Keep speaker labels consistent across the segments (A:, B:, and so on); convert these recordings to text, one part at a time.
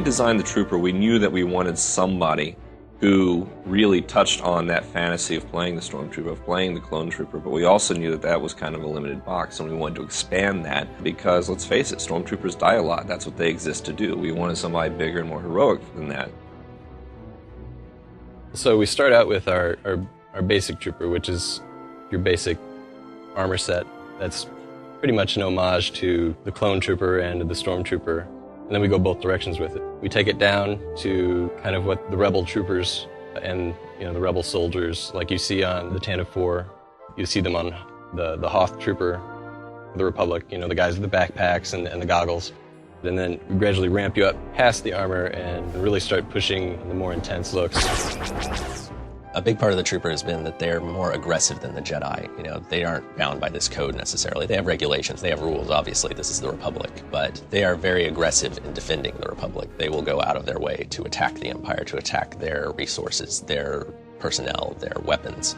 A: designed the Trooper, we knew that we wanted somebody who really touched on that fantasy of playing the Stormtrooper, of playing the Clone Trooper, but we also knew that that was kind of a limited box, and we wanted to expand that because, let's face it, Stormtroopers die a lot. That's what they exist to do. We wanted somebody bigger and more heroic than that.
B: So we start out with our basic Trooper, which is your basic armor set. That's pretty much an homage to the Clone Trooper and the Stormtrooper. And then we go both directions with it. We take it down to kind of what the Rebel troopers and the Rebel soldiers, like you see on the Tantive 4, you see them on the Hoth Trooper, the Republic, the guys with the backpacks and the goggles. And then we gradually ramp you up past the armor and really start pushing the more intense looks.
C: A big part of the Trooper has been that they're more aggressive than the Jedi. They aren't bound by this code necessarily. They have regulations, they have rules, obviously. This is the Republic. But they are very aggressive in defending the Republic. They will go out of their way to attack the Empire, to attack their resources, their personnel, their weapons,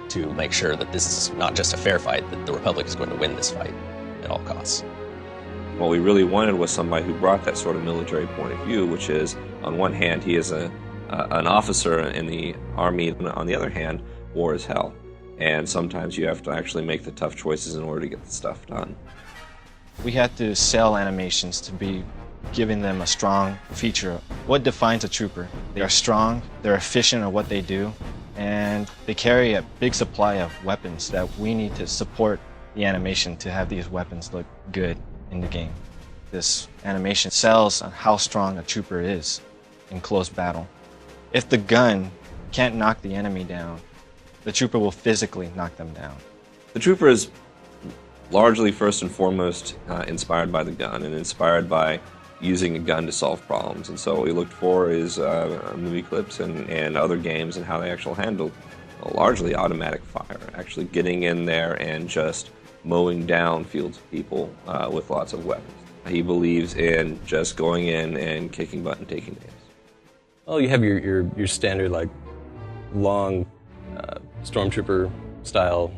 C: to make sure that this is not just a fair fight, that the Republic is going to win this fight at all costs.
A: What we really wanted was somebody who brought that sort of military point of view, which is, on one hand, he is an officer in the Army, and on the other hand, war is hell. And sometimes you have to actually make the tough choices in order to get the stuff done.
D: We had to sell animations to be giving them a strong feature. What defines a trooper? They are strong, they're efficient at what they do, and they carry a big supply of weapons that we need to support the animation to have these weapons look good in the game. This animation sells on how strong a trooper is in close battle. If the gun can't knock the enemy down, the trooper will physically knock them down.
A: The Trooper is largely, first and foremost, inspired by the gun and inspired by using a gun to solve problems. And so what we looked for is movie clips and other games and how they actually handle largely automatic fire, actually getting in there and just mowing down fields of people with lots of weapons. He believes in just going in and kicking butt and taking names.
B: Well, you have your standard, long Stormtrooper style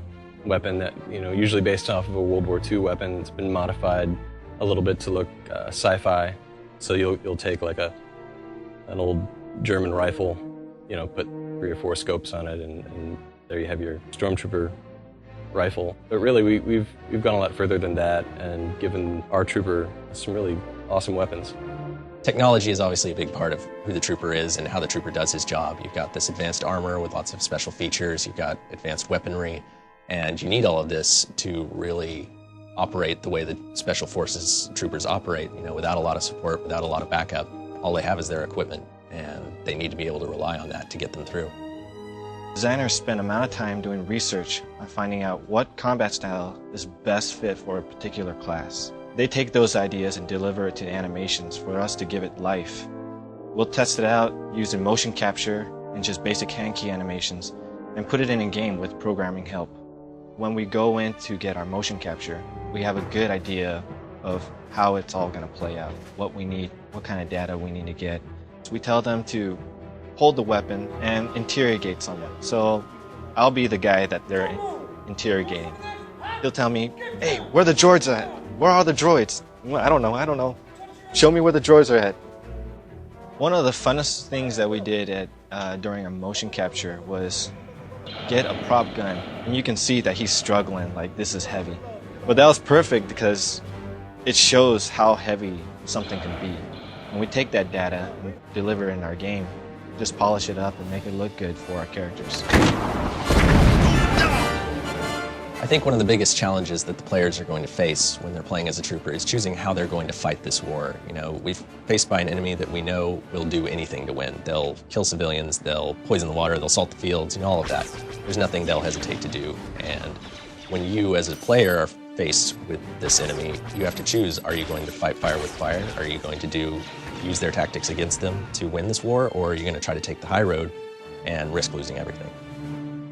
B: weapon that, usually based off of a World War II weapon. It's been modified a little bit to look sci-fi. So you'll take an old German rifle, put 3 or 4 scopes on it, and there you have your Stormtrooper rifle. But really, we've gone a lot further than that and given our Trooper some really awesome weapons.
C: Technology is obviously a big part of who the Trooper is and how the Trooper does his job. You've got this advanced armor with lots of special features, you've got advanced weaponry, and you need all of this to really operate the way that Special Forces troopers operate. Without a lot of support, without a lot of backup, all they have is their equipment, and they need to be able to rely on that to get them through.
D: Designers spend a amount of time doing research on finding out what combat style is best fit for a particular class. They take those ideas and deliver it to animations for us to give it life. We'll test it out using motion capture and just basic hand key animations and put it in a game with programming help. When we go in to get our motion capture, we have a good idea of how it's all going to play out, what we need, what kind of data we need to get. So we tell them to hold the weapon and interrogate someone. So I'll be the guy that they're interrogating. He'll tell me, hey, where are the droids at? Where are the droids? Well, I don't know. Show me where the droids are at. One of the funnest things that we did during a motion capture was get a prop gun. And you can see that he's struggling, this is heavy. But that was perfect because it shows how heavy something can be. And we take that data and deliver it in our game, just polish it up and make it look good for our characters.
C: I think one of the biggest challenges that the players are going to face when they're playing as a trooper is choosing how they're going to fight this war. We're faced by an enemy that we know will do anything to win. They'll kill civilians, they'll poison the water, they'll salt the fields, all of that. There's nothing they'll hesitate to do. And when you as a player are faced with this enemy, you have to choose, are you going to fight fire with fire? Are you going to use their tactics against them to win this war? Or are you going to try to take the high road and risk losing everything?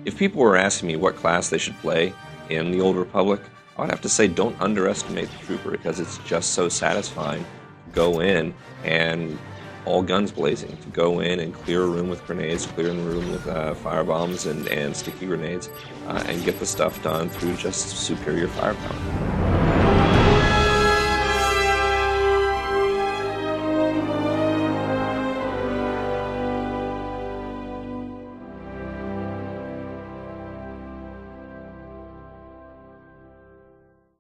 A: If people were asking me what class they should play in the Old Republic, I would have to say don't underestimate the Trooper, because it's just so satisfying to go in and all guns blazing, to go in and clear a room with grenades, clear the room with firebombs and sticky grenades, and get the stuff done through just superior firepower.